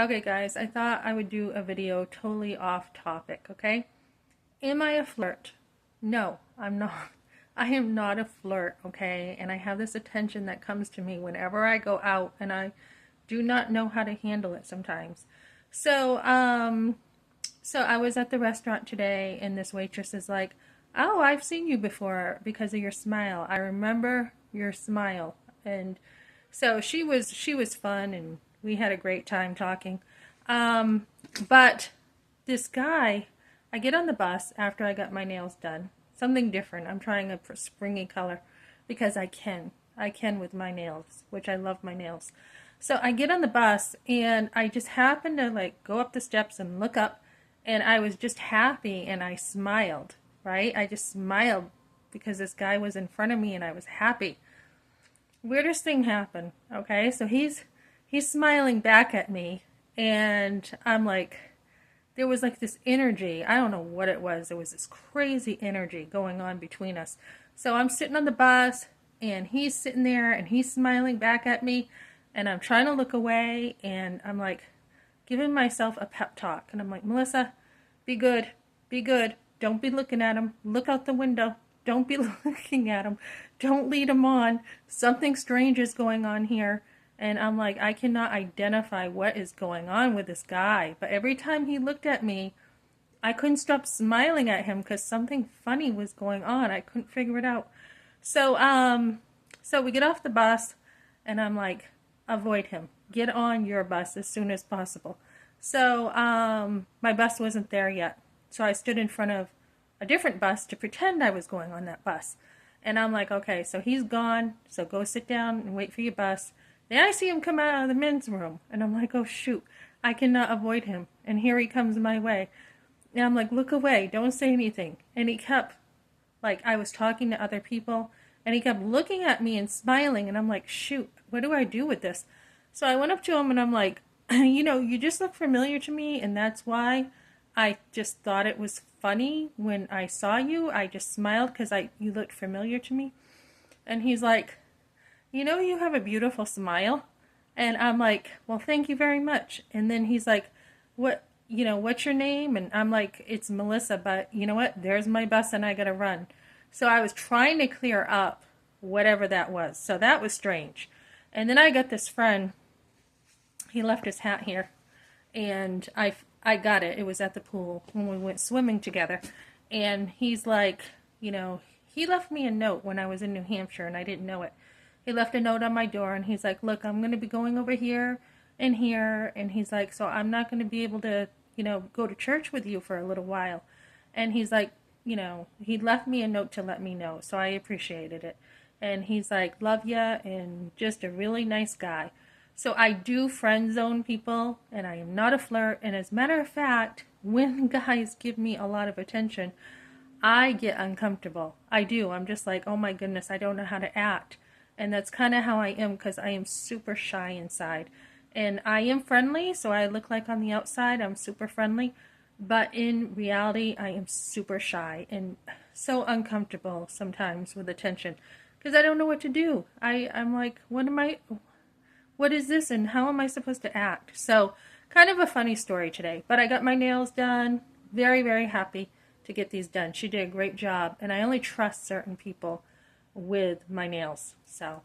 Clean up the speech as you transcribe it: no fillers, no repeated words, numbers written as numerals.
Okay, guys, I thought I would do a video totally off topic, okay? Am I a flirt? No, I'm not. I am not a flirt, okay? And I have this attention that comes to me whenever I go out, and I do not know how to handle it sometimes. So, so I was at the restaurant today, and this waitress is like, "Oh, I've seen you before because of your smile. I remember your smile." And so she was fun, and we had a great time talking. Um, but this guy, I get on the bus after I got my nails done. Something different. I'm trying a springy color because I can. I can with my nails, which I love my nails. So I get on the bus and I just happen to like go up the steps and look up, and I was just happy and I smiled, right? I just smiled because this guy was in front of me and I was happy. Weirdest thing happened, okay? So he's smiling back at me, and I'm like, there was like this energy. I don't know what it was. There was this crazy energy going on between us. So I'm sitting on the bus, and he's sitting there, and he's smiling back at me, and I'm trying to look away, and I'm like giving myself a pep talk, and I'm like, Melissa, be good, be good. Don't be looking at him. Look out the window. Don't be looking at him. Don't lead him on. Something strange is going on here. And I'm like, I cannot identify what is going on with this guy. But every time he looked at me, I couldn't stop smiling at him because something funny was going on. I couldn't figure it out. So, so we get off the bus, and I'm like, avoid him. Get on your bus as soon as possible. So, my bus wasn't there yet. So I stood in front of a different bus to pretend I was going on that bus. And I'm like, okay, so he's gone. So go sit down and wait for your bus. Then I see him come out of the men's room, and I'm like, oh shoot, I cannot avoid him. And here he comes my way. And I'm like, look away, don't say anything. And he kept, like, I was talking to other people, and he kept looking at me and smiling, and I'm like, shoot, what do I do with this? So I went up to him, and I'm like, you just look familiar to me, and that's why I just thought it was funny when I saw you. I just smiled because you looked familiar to me. And he's like, you have a beautiful smile. And I'm like, well, thank you very much. And then he's like, what's your name? And I'm like, it's Melissa, but you know what? There's my bus and I gotta run. So I was trying to clear up whatever that was. So that was strange. And then I got this friend. He left his hat here. And I got it. It was at the pool when we went swimming together. And he's like, he left me a note when I was in New Hampshire and I didn't know it. He left a note on my door, and he's like, look, I'm going to be going over here and here. And he's like, so I'm not going to be able to, go to church with you for a little while. And he's like, he left me a note to let me know. So I appreciated it. And he's like, love ya, and just a really nice guy. So I do friend zone people, and I am not a flirt. And as a matter of fact, when guys give me a lot of attention, I get uncomfortable. I do. I'm just like, oh my goodness, I don't know how to act. And that's kind of how I am, because I am super shy inside. And I am friendly, so I look like on the outside I'm super friendly. But in reality, I am super shy and so uncomfortable sometimes with attention, because I don't know what to do. I'm like, what is this, and how am I supposed to act? So kind of a funny story today. But I got my nails done. Very, very happy to get these done. She did a great job, and I only trust certain people with my nails. So